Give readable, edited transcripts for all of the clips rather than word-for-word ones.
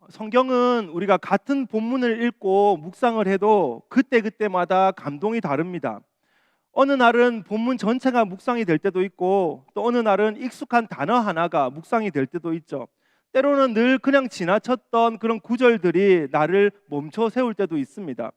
성경은 우리가 같은 본문을 읽고 묵상을 해도 그때그때마다 감동이 다릅니다. 어느 날은 본문 전체가 묵상이 될 때도 있고, 또 어느 날은 익숙한 단어 하나가 묵상이 될 때도 있죠. 때로는 늘 그냥 지나쳤던 그런 구절들이 나를 멈춰 세울 때도 있습니다.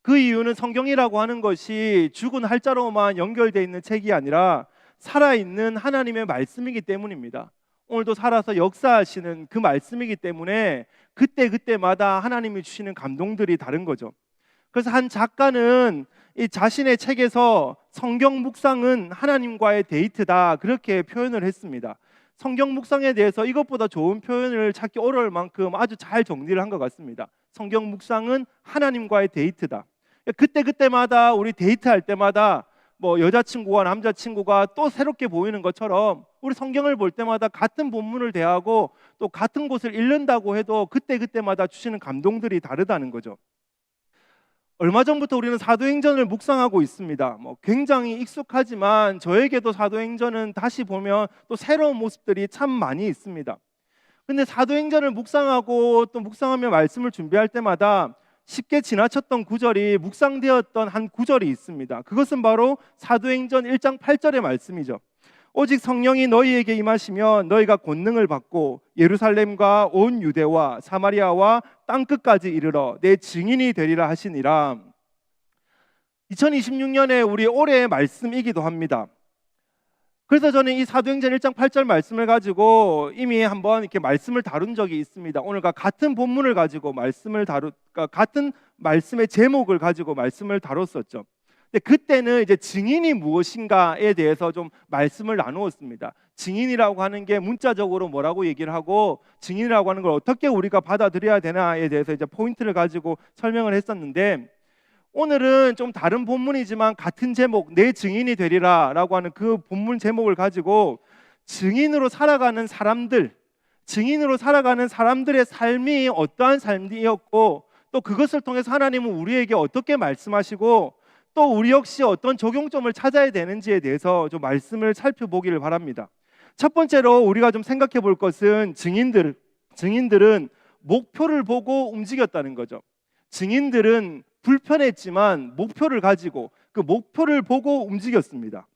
그 이유는 성경이라고 하는 것이 죽은 할자로만 연결되어 있는 책이 아니라 살아있는 하나님의 말씀이기 때문입니다. 오늘도 살아서 역사하시는 그 말씀이기 때문에 그때그때마다 하나님이 주시는 감동들이 다른 거죠. 그래서 한 작가는 이 자신의 책에서 성경 묵상은 하나님과의 데이트다, 그렇게 표현을 했습니다. 성경 묵상에 대해서 이것보다 좋은 표현을 찾기 어려울 만큼 아주 잘 정리를 한 것 같습니다. 성경 묵상은 하나님과의 데이트다. 그때그때마다 우리 데이트할 때마다 뭐 여자친구와 남자친구가 또 새롭게 보이는 것처럼 우리 성경을 볼 때마다 같은 본문을 대하고 또 같은 곳을 읽는다고 해도 그때그때마다 주시는 감동들이 다르다는 거죠. 얼마 전부터 우리는 사도행전을 묵상하고 있습니다. 굉장히 익숙하지만 저에게도 사도행전은 다시 보면 또 새로운 모습들이 참 많이 있습니다. 근데 사도행전을 묵상하고 또 묵상하며 말씀을 준비할 때마다 쉽게 지나쳤던 구절이 묵상되었던 한 구절이 있습니다. 그것은 바로 사도행전 1장 8절의 말씀이죠. 오직 성령이 너희에게 임하시면 너희가 권능을 받고 예루살렘과 온 유대와 사마리아와 땅끝까지 이르러 내 증인이 되리라 하시니라. 2026년에 우리 올해의 말씀이기도 합니다. 그래서 저는 이 사도행전 1장 8절 말씀을 가지고 이미 한번 이렇게 말씀을 다룬 적이 있습니다. 오늘과 같은 본문을 가지고 같은 말씀의 제목을 가지고 말씀을 다뤘었죠. 근데 그때는 이제 증인이 무엇인가에 대해서 좀 말씀을 나누었습니다. 증인이라고 하는 게 문자적으로 뭐라고 얘기를 하고 증인이라고 하는 걸 어떻게 우리가 받아들여야 되나에 대해서 이제 포인트를 가지고 설명을 했었는데, 오늘은 좀 다른 본문이지만 같은 제목, 내 증인이 되리라 라고 하는 그 본문 제목을 가지고 증인으로 살아가는 사람들의 삶이 어떠한 삶이었고, 또 그것을 통해서 하나님은 우리에게 어떻게 말씀하시고 또 우리 역시 어떤 적용점을 찾아야 되는지에 대해서 좀 말씀을 살펴보기를 바랍니다. 첫 번째로 우리가 좀 생각해 볼 것은 증인들은 목표를 보고 움직였다는 거죠. 증인들은 불편했지만 목표를 가지고 그 목표를 보고 움직였습니다.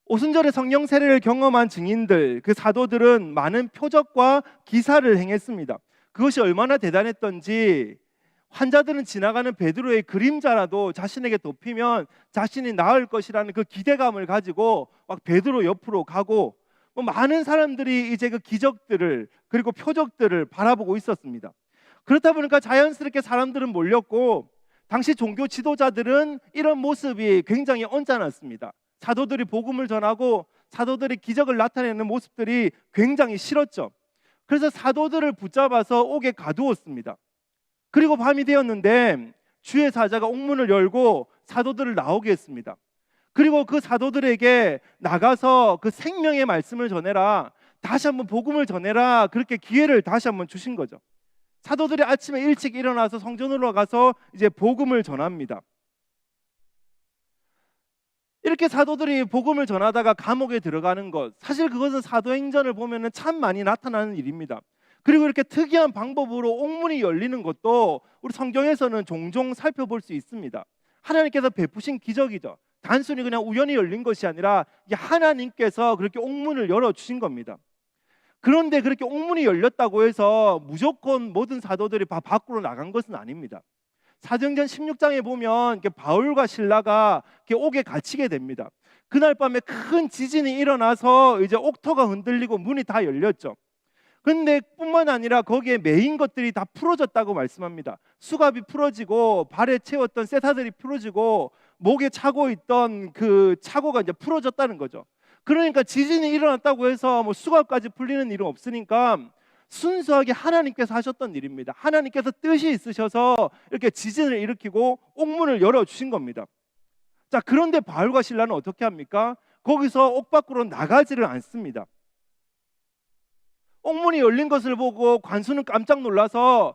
오순절의 성령 세례를 경험한 증인들, 그 사도들은 많은 표적과 기사를 행했습니다. 그것이 얼마나 대단했던지 환자들은 지나가는 베드로의 그림자라도 자신에게 덮이면 자신이 나을 것이라는 그 기대감을 가지고 막 베드로 옆으로 가고, 많은 사람들이 이제 그 기적들을 그리고 표적들을 바라보고 있었습니다. 그렇다 보니까 자연스럽게 사람들은 몰렸고, 당시 종교 지도자들은 이런 모습이 굉장히 언짢았습니다. 사도들이 복음을 전하고 사도들이 기적을 나타내는 모습들이 굉장히 싫었죠. 그래서 사도들을 붙잡아서 옥에 가두었습니다. 그리고 밤이 되었는데 주의 사자가 옥문을 열고 사도들을 나오게 했습니다. 그리고 그 사도들에게 나가서 그 생명의 말씀을 전해라, 다시 한번 복음을 전해라, 그렇게 기회를 다시 한번 주신 거죠. 사도들이 아침에 일찍 일어나서 성전으로 가서 이제 복음을 전합니다. 이렇게 사도들이 복음을 전하다가 감옥에 들어가는 것, 사실 그것은 사도행전을 보면 참 많이 나타나는 일입니다. 그리고 이렇게 특이한 방법으로 옥문이 열리는 것도 우리 성경에서는 종종 살펴볼 수 있습니다. 하나님께서 베푸신 기적이죠. 단순히 그냥 우연히 열린 것이 아니라 하나님께서 그렇게 옥문을 열어주신 겁니다. 그런데 그렇게 옥문이 열렸다고 해서 무조건 모든 사도들이 밖으로 나간 것은 아닙니다. 사도행전 16장에 보면 바울과 실라가 옥에 갇히게 됩니다. 그날 밤에 큰 지진이 일어나서 이제 옥터가 흔들리고 문이 다 열렸죠. 그런데 뿐만 아니라 거기에 매인 것들이 다 풀어졌다고 말씀합니다. 수갑이 풀어지고 발에 채웠던 쇠사들이 풀어지고 목에 차고 있던 그 차고가 이제 풀어졌다는 거죠. 그러니까 지진이 일어났다고 해서 수갑까지 풀리는 일은 없으니까 순수하게 하나님께서 하셨던 일입니다. 하나님께서 뜻이 있으셔서 이렇게 지진을 일으키고 옥문을 열어주신 겁니다. 자, 그런데 바울과 실라는 어떻게 합니까? 거기서 옥 밖으로 나가지를 않습니다. 옥문이 열린 것을 보고 관수는 깜짝 놀라서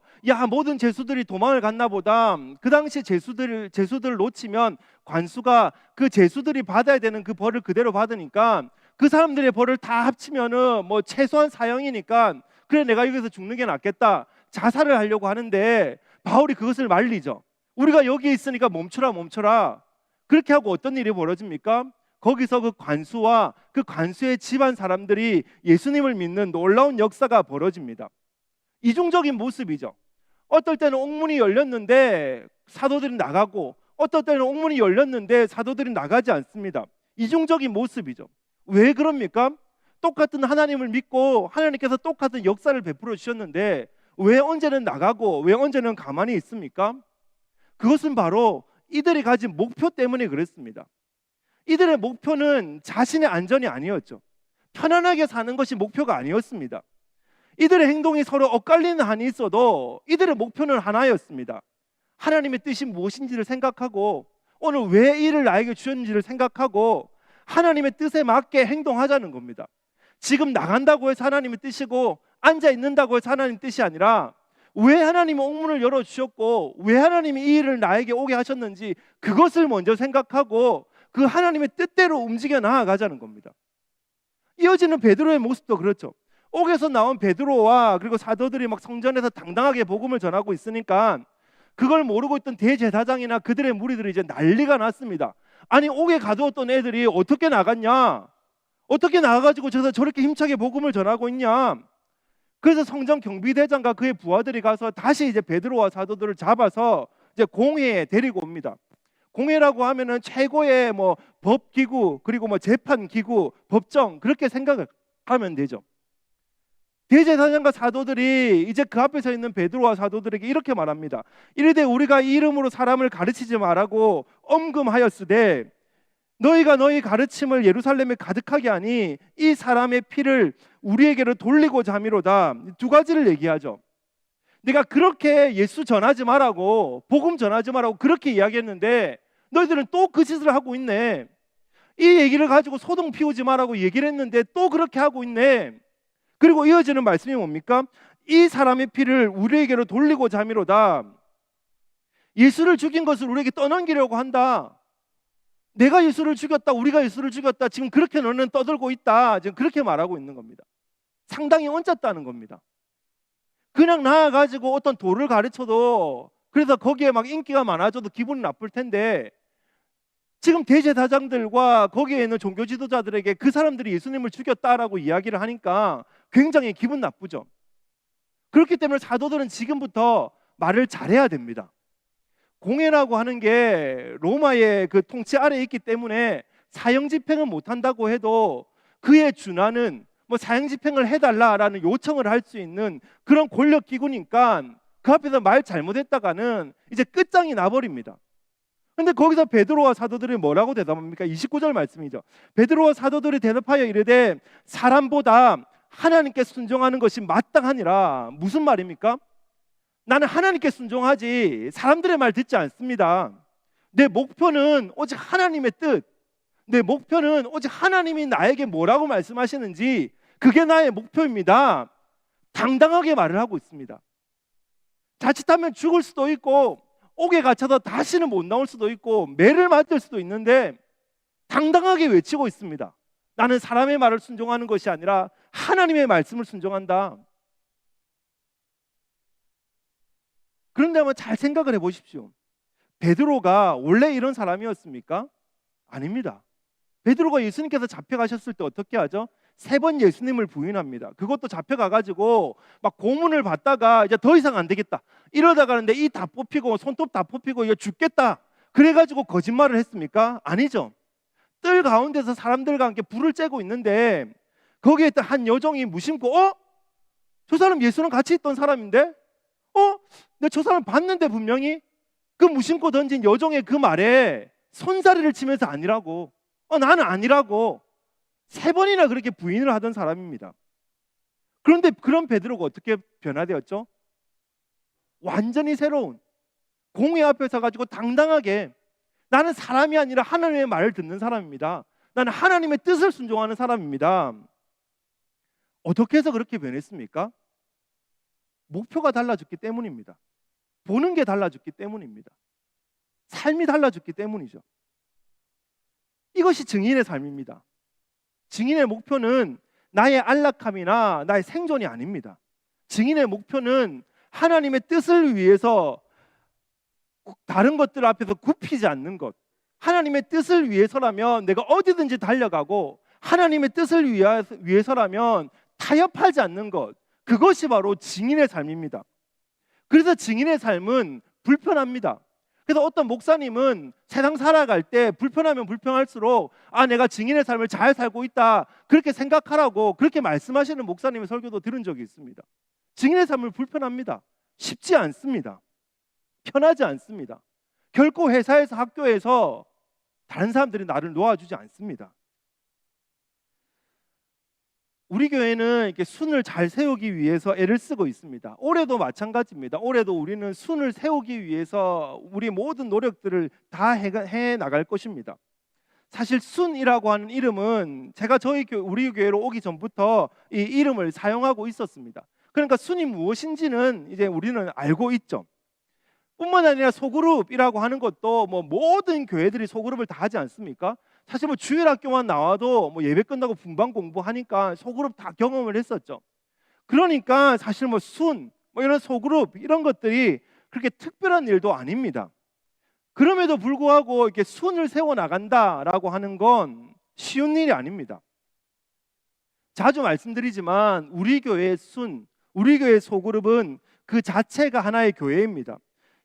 모든 죄수들이 도망을 갔나 보다. 그 당시 죄수들을 놓치면 관수가 그 죄수들이 받아야 되는 그 벌을 그대로 받으니까 그 사람들의 벌을 다 합치면은 최소한 사형이니까 그래 내가 여기서 죽는 게 낫겠다. 자살을 하려고 하는데 바울이 그것을 말리죠. 우리가 여기 있으니까 멈춰라 멈춰라. 그렇게 하고 어떤 일이 벌어집니까? 거기서 그 관수와 그 관수의 집안 사람들이 예수님을 믿는 놀라운 역사가 벌어집니다. 이중적인 모습이죠. 어떨 때는 옥문이 열렸는데 사도들이 나가고, 어떨 때는 옥문이 열렸는데 사도들이 나가지 않습니다. 이중적인 모습이죠. 왜 그럽니까? 똑같은 하나님을 믿고 하나님께서 똑같은 역사를 베풀어 주셨는데 왜 언제는 나가고 왜 언제는 가만히 있습니까? 그것은 바로 이들이 가진 목표 때문에 그랬습니다. 이들의 목표는 자신의 안전이 아니었죠. 편안하게 사는 것이 목표가 아니었습니다. 이들의 행동이 서로 엇갈리는 한이 있어도 이들의 목표는 하나였습니다. 하나님의 뜻이 무엇인지를 생각하고 오늘 왜 이 일을 나에게 주셨는지를 생각하고 하나님의 뜻에 맞게 행동하자는 겁니다. 지금 나간다고 해서 하나님의 뜻이고 앉아 있는다고 해서 하나님의 뜻이 아니라 왜 하나님이 옥문을 열어주셨고 왜 하나님이 이 일을 나에게 오게 하셨는지 그것을 먼저 생각하고 그 하나님의 뜻대로 움직여 나아가자는 겁니다. 이어지는 베드로의 모습도 그렇죠. 옥에서 나온 베드로와 그리고 사도들이 막 성전에서 당당하게 복음을 전하고 있으니까 그걸 모르고 있던 대제사장이나 그들의 무리들이 이제 난리가 났습니다. 아니 옥에 가두었던 애들이 어떻게 나갔냐? 어떻게 나가가지고 저렇게 힘차게 복음을 전하고 있냐? 그래서 성전 경비대장과 그의 부하들이 가서 다시 이제 베드로와 사도들을 잡아서 이제 공회에 데리고 옵니다. 공회라고 하면은 최고의 뭐 법기구 그리고 뭐 재판기구, 법정 그렇게 생각을 하면 되죠. 대제사장과 사도들이 이제 그 앞에 서 있는 베드로와 사도들에게 이렇게 말합니다. 이르되 우리가 이 이름으로 사람을 가르치지 말라고 엄금하였으되 너희가 너희 가르침을 예루살렘에 가득하게 하니 이 사람의 피를 우리에게로 돌리고자 함이로다. 두 가지를 얘기하죠. 내가 그렇게 예수 전하지 말라고 복음 전하지 말라고 그렇게 이야기했는데 너희들은 또 그 짓을 하고 있네. 이 얘기를 가지고 소동 피우지 말라고 얘기를 했는데 또 그렇게 하고 있네. 그리고 이어지는 말씀이 뭡니까? 이 사람의 피를 우리에게로 돌리고자 함이로다. 예수를 죽인 것을 우리에게 떠넘기려고 한다. 내가 예수를 죽였다, 우리가 예수를 죽였다, 지금 그렇게 너는 떠들고 있다, 지금 그렇게 말하고 있는 겁니다. 상당히 얹었다는 겁니다. 그냥 나와가지고 어떤 도를 가르쳐도 그래서 거기에 막 인기가 많아져도 기분이 나쁠 텐데 지금 대제사장들과 거기에 있는 종교 지도자들에게 그 사람들이 예수님을 죽였다라고 이야기를 하니까 굉장히 기분 나쁘죠. 그렇기 때문에 사도들은 지금부터 말을 잘해야 됩니다. 공회라고 하는 게 로마의 그 통치 아래에 있기 때문에 사형 집행은 못한다고 해도 그에 준하는 뭐 사형 집행을 해달라라는 요청을 할 수 있는 그런 권력 기구니까 그 앞에서 말 잘못했다가는 이제 끝장이 나버립니다. 근데 거기서 베드로와 사도들이 뭐라고 대답합니까? 29절 말씀이죠. 베드로와 사도들이 대답하여 이르되 사람보다 하나님께 순종하는 것이 마땅하니라. 무슨 말입니까? 나는 하나님께 순종하지 사람들의 말 듣지 않습니다. 내 목표는 오직 하나님의 뜻, 내 목표는 오직 하나님이 나에게 뭐라고 말씀하시는지 그게 나의 목표입니다. 당당하게 말을 하고 있습니다. 자칫하면 죽을 수도 있고 옥에 갇혀서 다시는 못 나올 수도 있고 매를 맞을 수도 있는데 당당하게 외치고 있습니다. 나는 사람의 말을 순종하는 것이 아니라 하나님의 말씀을 순종한다. 그런데 한번 잘 생각을 해보십시오. 베드로가 원래 이런 사람이었습니까? 아닙니다. 베드로가 예수님께서 잡혀가셨을 때 어떻게 하죠? 3번 예수님을 부인합니다. 그것도 잡혀가가지고 막 고문을 받다가 이제 더 이상 안 되겠다 이러다가 하는데 이 다 뽑히고 손톱 다 뽑히고 이거 죽겠다 그래가지고 거짓말을 했습니까? 아니죠. 뜰 가운데서 사람들과 함께 불을 쬐고 있는데 거기에 있던 한 여종이 무심코 저 사람 예수랑 같이 있던 사람인데 내가 저 사람 봤는데 분명히 그 무심코 던진 여종의 그 말에 손사래를 치면서 아니라고 나는 아니라고 3번이나 그렇게 부인을 하던 사람입니다. 그런데 그런 베드로가 어떻게 변화되었죠? 완전히 새로운 공회 앞에 서가지고 당당하게 나는 사람이 아니라 하나님의 말을 듣는 사람입니다. 나는 하나님의 뜻을 순종하는 사람입니다. 어떻게 해서 그렇게 변했습니까? 목표가 달라졌기 때문입니다. 보는 게 달라졌기 때문입니다. 삶이 달라졌기 때문이죠. 이것이 증인의 삶입니다. 증인의 목표는 나의 안락함이나 나의 생존이 아닙니다. 증인의 목표는 하나님의 뜻을 위해서 다른 것들 앞에서 굽히지 않는 것. 하나님의 뜻을 위해서라면 내가 어디든지 달려가고, 하나님의 뜻을 위해서라면 타협하지 않는 것. 그것이 바로 증인의 삶입니다. 그래서 증인의 삶은 불편합니다. 그래서 어떤 목사님은 세상 살아갈 때 불편하면 불편할수록 내가 증인의 삶을 잘 살고 있다, 그렇게 생각하라고 그렇게 말씀하시는 목사님의 설교도 들은 적이 있습니다. 증인의 삶을 불편합니다. 쉽지 않습니다. 편하지 않습니다. 결코 회사에서, 학교에서 다른 사람들이 나를 놓아주지 않습니다. 우리 교회는 이렇게 순을 잘 세우기 위해서 애를 쓰고 있습니다. 올해도 마찬가지입니다. 올해도 우리는 순을 세우기 위해서 우리 모든 노력들을 다 해 나갈 것입니다. 사실 순이라고 하는 이름은 제가 우리 교회로 오기 전부터 이 이름을 사용하고 있었습니다. 그러니까 순이 무엇인지는 이제 우리는 알고 있죠. 뿐만 아니라 소그룹이라고 하는 것도 모든 교회들이 소그룹을 다 하지 않습니까? 사실 주일학교만 나와도 예배 끝나고 분반 공부하니까 소그룹 다 경험을 했었죠. 그러니까 사실 이런 소그룹 이런 것들이 그렇게 특별한 일도 아닙니다. 그럼에도 불구하고 이렇게 순을 세워 나간다라고 하는 건 쉬운 일이 아닙니다. 자주 말씀드리지만 우리 교회의 우리 교회의 소그룹은 그 자체가 하나의 교회입니다.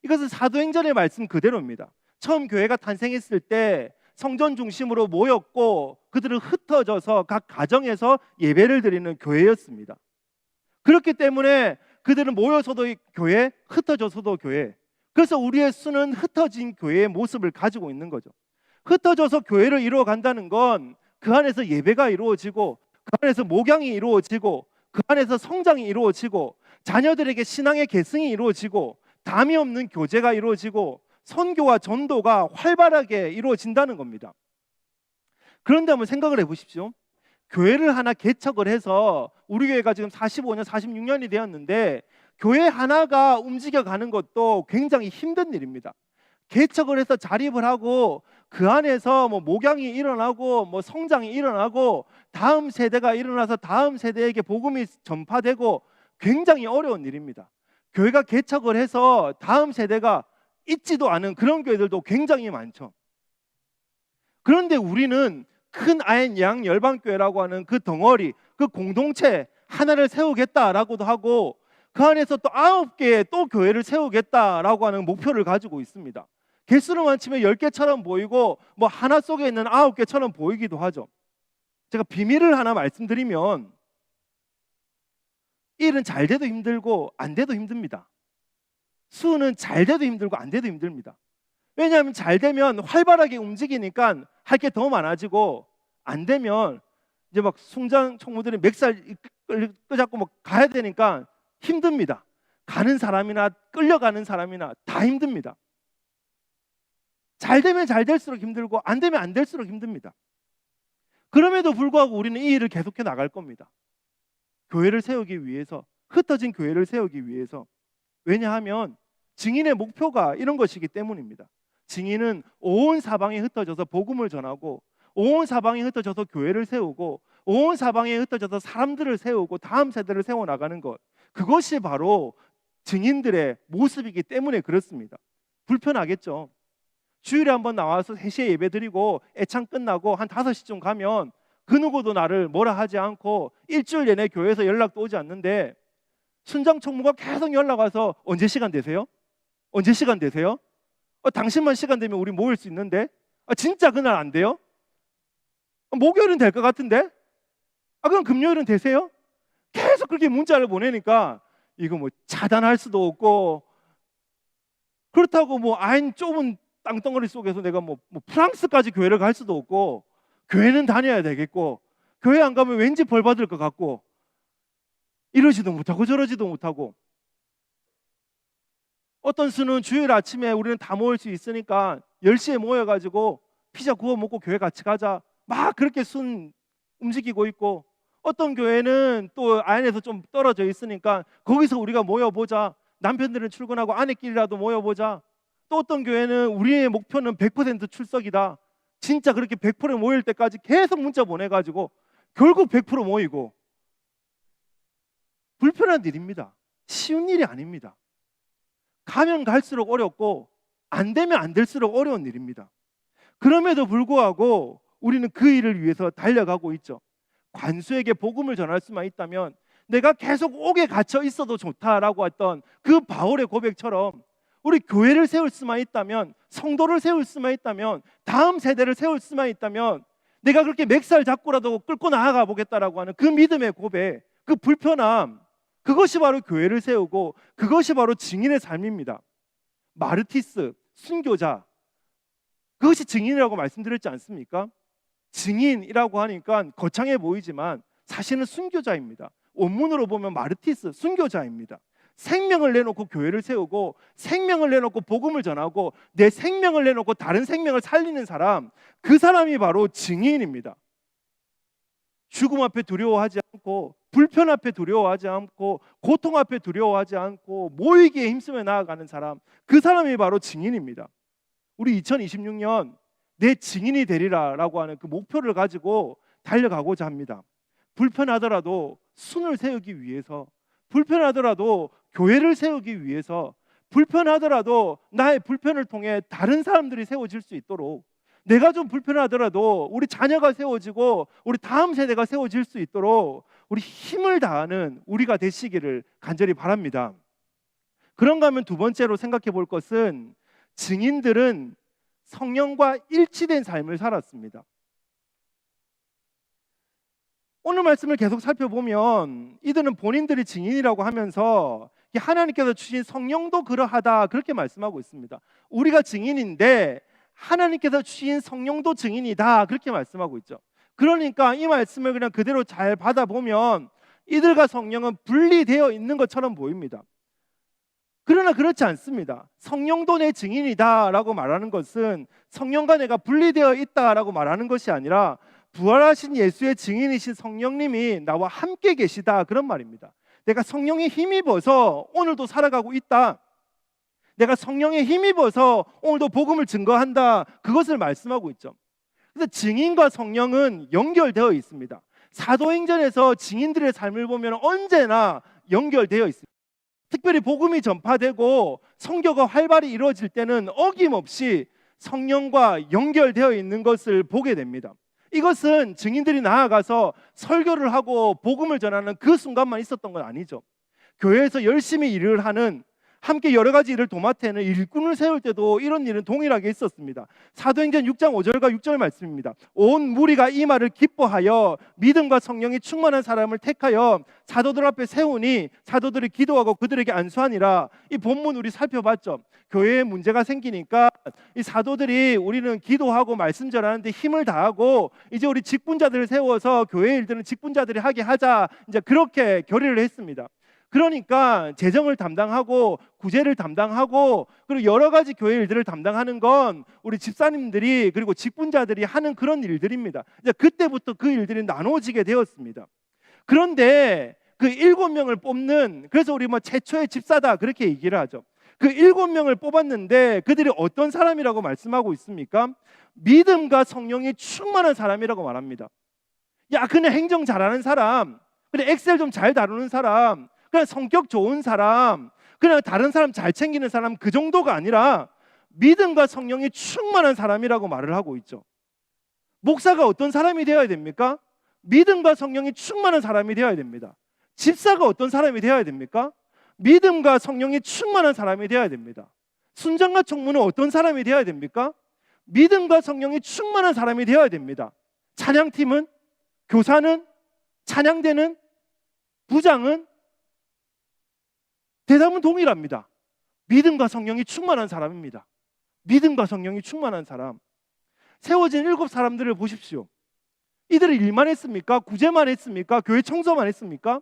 이것은 사도행전의 말씀 그대로입니다. 처음 교회가 탄생했을 때 성전 중심으로 모였고 그들은 흩어져서 각 가정에서 예배를 드리는 교회였습니다. 그렇기 때문에 그들은 모여서도 교회, 흩어져서도 교회. 그래서 우리의 수는 흩어진 교회의 모습을 가지고 있는 거죠. 흩어져서 교회를 이루어 간다는 건 그 안에서 예배가 이루어지고, 그 안에서 목양이 이루어지고, 그 안에서 성장이 이루어지고, 자녀들에게 신앙의 계승이 이루어지고, 담이 없는 교제가 이루어지고, 선교와 전도가 활발하게 이루어진다는 겁니다. 그런데 한번 생각을 해보십시오. 교회를 하나 개척을 해서 우리 교회가 지금 45년, 46년이 되었는데 교회 하나가 움직여가는 것도 굉장히 힘든 일입니다. 개척을 해서 자립을 하고 그 안에서 목양이 일어나고 성장이 일어나고 다음 세대가 일어나서 다음 세대에게 복음이 전파되고 굉장히 어려운 일입니다. 교회가 개척을 해서 다음 세대가 있지도 않은 그런 교회들도 굉장히 많죠. 그런데 우리는 큰 아인 양 열방교회라고 하는 그 덩어리, 그 공동체 하나를 세우겠다라고도 하고 그 안에서 또 9개의 또 교회를 세우겠다라고 하는 목표를 가지고 있습니다. 개수로만 치면 10개처럼 보이고 하나 속에 있는 9개처럼 보이기도 하죠. 제가 비밀을 하나 말씀드리면 일은 잘 돼도 힘들고 안 돼도 힘듭니다. 수는 잘 돼도 힘들고 안 돼도 힘듭니다. 왜냐하면 잘 되면 활발하게 움직이니까 할 게 더 많아지고, 안 되면 이제 숭장 총무들이 멱살 끄잡고 가야 되니까 힘듭니다. 가는 사람이나 끌려가는 사람이나 다 힘듭니다. 잘 되면 잘 될수록 힘들고 안 되면 안 될수록 힘듭니다. 그럼에도 불구하고 우리는 이 일을 계속해 나갈 겁니다. 교회를 세우기 위해서, 흩어진 교회를 세우기 위해서. 왜냐하면 증인의 목표가 이런 것이기 때문입니다. 증인은 온 사방에 흩어져서 복음을 전하고, 온 사방에 흩어져서 교회를 세우고, 온 사방에 흩어져서 사람들을 세우고 다음 세대를 세워나가는 것, 그것이 바로 증인들의 모습이기 때문에 그렇습니다. 불편하겠죠. 주일에 한번 나와서 3시에 예배 드리고 애창 끝나고 한 5시쯤 가면 그 누구도 나를 뭐라 하지 않고 일주일 내내 교회에서 연락도 오지 않는데, 순장 총무가 계속 연락 와서 언제 시간 되세요? 언제 시간 되세요? 당신만 시간 되면 우리 모일 수 있는데, 진짜 그날 안 돼요? 목요일은 될 것 같은데? 그럼 금요일은 되세요? 계속 그렇게 문자를 보내니까 이거 차단할 수도 없고, 그렇다고 아인 좁은 땅덩어리 속에서 내가 프랑스까지 교회를 갈 수도 없고, 교회는 다녀야 되겠고, 교회 안 가면 왠지 벌 받을 것 같고, 이러지도 못하고 저러지도 못하고. 어떤 수는 주일 아침에 우리는 다 모일 수 있으니까 10시에 모여가지고 피자 구워 먹고 교회 같이 가자, 그렇게 순 움직이고 있고, 어떤 교회는 또 안에서 좀 떨어져 있으니까 거기서 우리가 모여보자, 남편들은 출근하고 아내끼리라도 모여보자. 또 어떤 교회는 우리의 목표는 100% 출석이다, 진짜 그렇게 100% 모일 때까지 계속 문자 보내가지고 결국 100% 모이고. 불편한 일입니다. 쉬운 일이 아닙니다. 가면 갈수록 어렵고 안 되면 안 될수록 어려운 일입니다. 그럼에도 불구하고 우리는 그 일을 위해서 달려가고 있죠. 관수에게 복음을 전할 수만 있다면 내가 계속 옥에 갇혀 있어도 좋다라고 했던 그 바울의 고백처럼 우리 교회를 세울 수만 있다면, 성도를 세울 수만 있다면, 다음 세대를 세울 수만 있다면 내가 그렇게 맥살 잡고라도 끌고 나아가 보겠다라고 하는 그 믿음의 고백, 그 불편함, 그것이 바로 교회를 세우고 그것이 바로 증인의 삶입니다. 마르티스, 순교자, 그것이 증인이라고 말씀드렸지 않습니까? 증인이라고 하니까 거창해 보이지만 사실은 순교자입니다. 원문으로 보면 마르티스, 순교자입니다. 생명을 내놓고 교회를 세우고 생명을 내놓고 복음을 전하고 내 생명을 내놓고 다른 생명을 살리는 사람, 그 사람이 바로 증인입니다. 죽음 앞에 두려워하지 않고, 불편 앞에 두려워하지 않고, 고통 앞에 두려워하지 않고 모이기에 힘쓰며 나아가는 사람, 그 사람이 바로 증인입니다. 우리 2026년 내 증인이 되리라라고 하는 그 목표를 가지고 달려가고자 합니다. 불편하더라도 순을 세우기 위해서, 불편하더라도 교회를 세우기 위해서, 불편하더라도 나의 불편을 통해 다른 사람들이 세워질 수 있도록, 내가 좀 불편하더라도 우리 자녀가 세워지고 우리 다음 세대가 세워질 수 있도록 우리 힘을 다하는 우리가 되시기를 간절히 바랍니다. 그런가 하면 두 번째로 생각해 볼 것은, 증인들은 성령과 일치된 삶을 살았습니다. 오늘 말씀을 계속 살펴보면 이들은 본인들이 증인이라고 하면서 하나님께서 주신 성령도 그러하다, 그렇게 말씀하고 있습니다. 우리가 증인인데 하나님께서 주신 성령도 증인이다, 그렇게 말씀하고 있죠. 그러니까 이 말씀을 그냥 그대로 잘 받아보면 이들과 성령은 분리되어 있는 것처럼 보입니다. 그러나 그렇지 않습니다. 성령도 내 증인이다 라고 말하는 것은 성령과 내가 분리되어 있다라고 말하는 것이 아니라 부활하신 예수의 증인이신 성령님이 나와 함께 계시다, 그런 말입니다. 내가 성령에 힘입어서 오늘도 살아가고 있다, 내가 성령에 힘입어서 오늘도 복음을 증거한다, 그것을 말씀하고 있죠. 그래서 증인과 성령은 연결되어 있습니다. 사도행전에서 증인들의 삶을 보면 언제나 연결되어 있습니다. 특별히 복음이 전파되고 선교가 활발히 이루어질 때는 어김없이 성령과 연결되어 있는 것을 보게 됩니다. 이것은 증인들이 나아가서 설교를 하고 복음을 전하는 그 순간만 있었던 건 아니죠. 교회에서 열심히 일을 하는, 함께 여러 가지 일을 도맡아내는 일꾼을 세울 때도 이런 일은 동일하게 있었습니다. 사도행전 6장 5절과 6절 말씀입니다. 온 무리가 이 말을 기뻐하여 믿음과 성령이 충만한 사람을 택하여 사도들 앞에 세우니 사도들이 기도하고 그들에게 안수하니라. 이 본문 우리 살펴봤죠. 교회에 문제가 생기니까 이 사도들이 우리는 기도하고 말씀 전하는데 힘을 다하고 이제 우리 직분자들을 세워서 교회 일들은 직분자들이 하게 하자, 이제 그렇게 결의를 했습니다. 그러니까 재정을 담당하고 구제를 담당하고 그리고 여러 가지 교회 일들을 담당하는 건 우리 집사님들이 그리고 직분자들이 하는 그런 일들입니다. 이제 그때부터 그 일들이 나눠지게 되었습니다. 그런데 그 7명을 뽑는, 그래서 우리 뭐 최초의 집사다 그렇게 얘기를 하죠. 그 7명을 뽑았는데 그들이 어떤 사람이라고 말씀하고 있습니까? 믿음과 성령이 충만한 사람이라고 말합니다. 야, 그냥 행정 잘하는 사람, 그냥 엑셀 좀 잘 다루는 사람, 그냥 성격 좋은 사람, 그냥 다른 사람 잘 챙기는 사람, 그 정도가 아니라 믿음과 성령이 충만한 사람이라고 말을 하고 있죠. 목사가 어떤 사람이 되어야 됩니까? 믿음과 성령이 충만한 사람이 되어야 됩니다. 집사가 어떤 사람이 되어야 됩니까? 믿음과 성령이 충만한 사람이 되어야 됩니다. 순장과 총무는 어떤 사람이 되어야 됩니까? 믿음과 성령이 충만한 사람이 되어야 됩니다. 찬양팀은, 교사는, 찬양대는, 부장은, 대답은 동일합니다. 믿음과 성령이 충만한 사람입니다. 믿음과 성령이 충만한 사람. 세워진 7 사람들을 보십시오. 이들은 일만 했습니까? 구제만 했습니까? 교회 청소만 했습니까?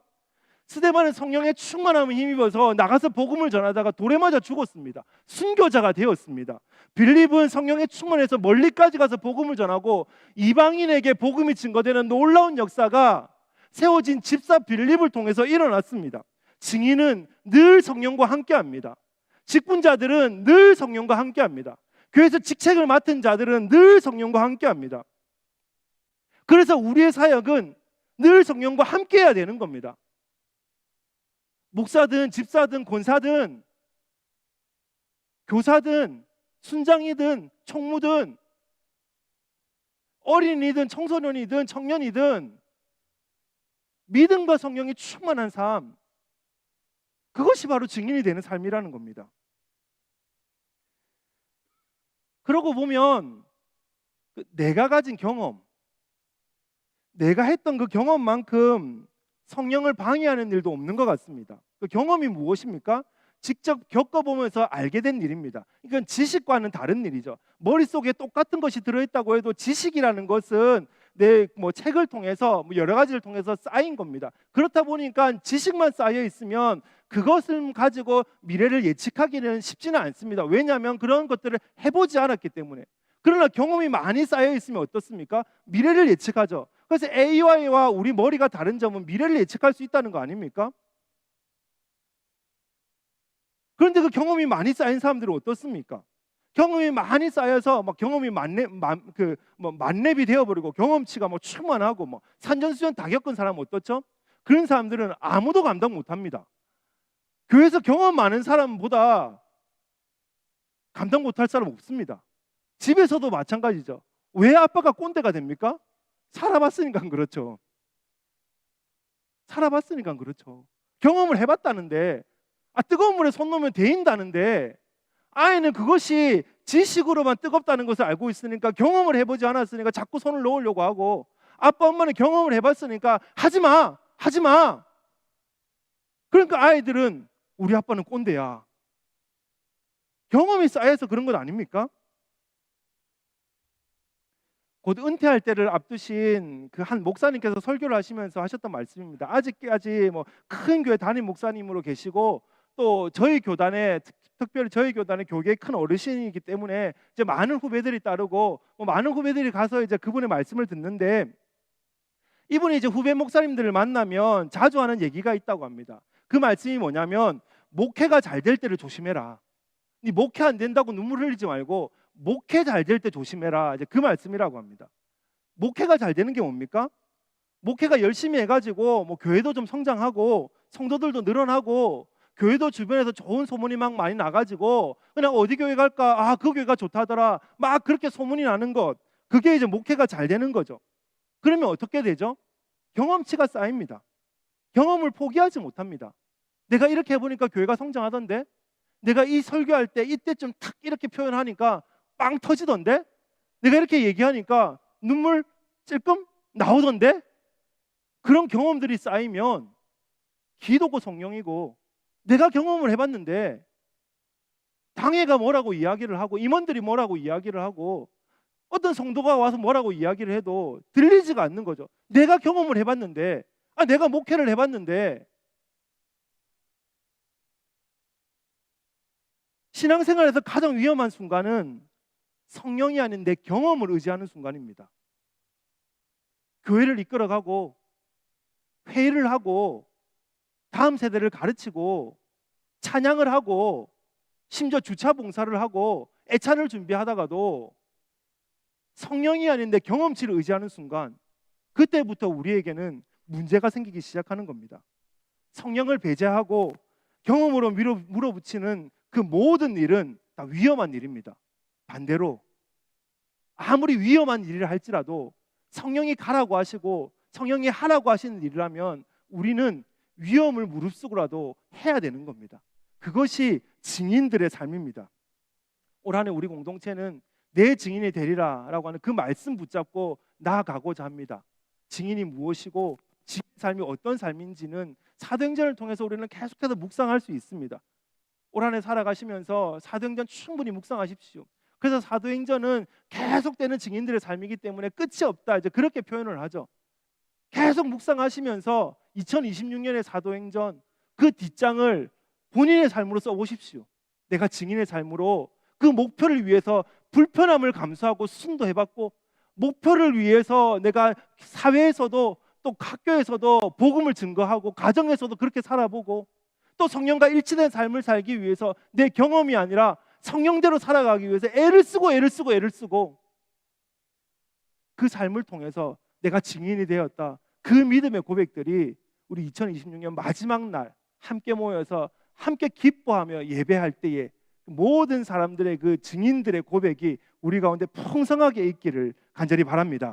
스데반은 성령의 충만함을 힘입어서 나가서 복음을 전하다가 돌에 맞아 죽었습니다. 순교자가 되었습니다. 빌립은 성령의 충만해서 멀리까지 가서 복음을 전하고 이방인에게 복음이 증거되는 놀라운 역사가 세워진 집사 빌립을 통해서 일어났습니다. 증인은 늘 성령과 함께합니다. 직분자들은 늘 성령과 함께합니다. 교회에서 직책을 맡은 자들은 늘 성령과 함께합니다. 그래서 우리의 사역은 늘 성령과 함께해야 되는 겁니다. 목사든 집사든 권사든 교사든 순장이든 총무든 어린이든 청소년이든 청년이든 믿음과 성령이 충만한 삶, 그것이 바로 증인이 되는 삶이라는 겁니다. 그러고 보면 내가 가진 경험, 내가 했던 그 경험만큼 성령을 방해하는 일도 없는 것 같습니다. 그 경험이 무엇입니까? 직접 겪어보면서 알게 된 일입니다. 이건 지식과는 다른 일이죠. 머릿속에 똑같은 것이 들어있다고 해도 지식이라는 것은 내 책을 통해서 여러 가지를 통해서 쌓인 겁니다. 그렇다 보니까 지식만 쌓여 있으면 그것을 가지고 미래를 예측하기는 쉽지는 않습니다. 왜냐하면 그런 것들을 해보지 않았기 때문에. 그러나 경험이 많이 쌓여 있으면 어떻습니까? 미래를 예측하죠. 그래서 AI와 우리 머리가 다른 점은 미래를 예측할 수 있다는 거 아닙니까? 그런데 그 경험이 많이 쌓인 사람들은 어떻습니까? 경험이 많이 쌓여서 경험이 만렙이 되어버리고 경험치가 충만하고 산전수전 다 겪은 사람은 어떻죠? 그런 사람들은 아무도 감당 못합니다. 교회에서 경험 많은 사람보다 감당 못할 사람 없습니다. 집에서도 마찬가지죠. 왜 아빠가 꼰대가 됩니까? 살아봤으니까 그렇죠. 살아봤으니까 그렇죠. 경험을 해봤다는데, 뜨거운 물에 손 놓으면 데인다는데, 아이는 그것이 지식으로만 뜨겁다는 것을 알고 있으니까 경험을 해보지 않았으니까 자꾸 손을 놓으려고 하고, 아빠 엄마는 경험을 해봤으니까 하지마 하지마. 그러니까 아이들은 우리 아빠는 꼰대야. 경험이 쌓여서 그런 것 아닙니까? 곧 은퇴할 때를 앞두신 그 한 목사님께서 설교를 하시면서 하셨던 말씀입니다. 아직까지 큰 교회 담임 목사님으로 계시고, 또 저희 교단에, 특별히 저희 교단의 교계의 큰 어르신이기 때문에 이제 많은 후배들이 따르고 많은 후배들이 가서 이제 그분의 말씀을 듣는데, 이분이 이제 후배 목사님들을 만나면 자주 하는 얘기가 있다고 합니다. 그 말씀이 뭐냐면, 목회가 잘 될 때를 조심해라. 네 목회 안 된다고 눈물 흘리지 말고 목회 잘 될 때 조심해라. 이제 그 말씀이라고 합니다. 목회가 잘 되는 게 뭡니까? 목회가 열심히 해가지고 교회도 좀 성장하고 성도들도 늘어나고 교회도 주변에서 좋은 소문이 막 많이 나가지고 그냥 어디 교회 갈까? 그 교회가 좋다더라. 막 그렇게 소문이 나는 것. 그게 이제 목회가 잘 되는 거죠. 그러면 어떻게 되죠? 경험치가 쌓입니다. 경험을 포기하지 못합니다. 내가 이렇게 해보니까 교회가 성장하던데, 내가 이 설교할 때 이때쯤 탁 이렇게 표현하니까 빵 터지던데, 내가 이렇게 얘기하니까 눈물 찔끔 나오던데. 그런 경험들이 쌓이면 기도고 성령이고, 내가 경험을 해봤는데 당회가 뭐라고 이야기를 하고 임원들이 뭐라고 이야기를 하고 어떤 성도가 와서 뭐라고 이야기를 해도 들리지가 않는 거죠. 내가 경험을 해봤는데, 내가 목회를 해봤는데. 신앙생활에서 가장 위험한 순간은 성령이 아닌 내 경험을 의지하는 순간입니다. 교회를 이끌어가고 회의를 하고 다음 세대를 가르치고 찬양을 하고 심지어 주차 봉사를 하고 애찬을 준비하다가도 성령이 아닌 내 경험치를 의지하는 순간, 그때부터 우리에게는 문제가 생기기 시작하는 겁니다. 성령을 배제하고 경험으로 물어붙이는 그 모든 일은 다 위험한 일입니다. 반대로 아무리 위험한 일을 할지라도 성령이 가라고 하시고 성령이 하라고 하시는 일이라면 우리는 위험을 무릅쓰고라도 해야 되는 겁니다. 그것이 증인들의 삶입니다. 올 한 해 우리 공동체는 내 증인이 되리라 라고 하는 그 말씀 붙잡고 나아가고자 합니다. 증인이 무엇이고 증인 삶이 어떤 삶인지는 사도행전을 통해서 우리는 계속해서 묵상할 수 있습니다. 올 한 해 살아가시면서 사도행전 충분히 묵상하십시오. 그래서 사도행전은 계속되는 증인들의 삶이기 때문에 끝이 없다, 이제 그렇게 표현을 하죠. 계속 묵상하시면서 2026년의 사도행전 그 뒷장을 본인의 삶으로 써보십시오. 내가 증인의 삶으로 그 목표를 위해서 불편함을 감수하고 순도해봤고, 목표를 위해서 내가 사회에서도 또 학교에서도 복음을 증거하고 가정에서도 그렇게 살아보고, 또 성령과 일치된 삶을 살기 위해서 내 경험이 아니라 성령대로 살아가기 위해서 애를 쓰고 그 삶을 통해서 내가 증인이 되었다. 그 믿음의 고백들이 우리 2026년 마지막 날 함께 모여서 함께 기뻐하며 예배할 때에 모든 사람들의 그 증인들의 고백이 우리 가운데 풍성하게 있기를 간절히 바랍니다.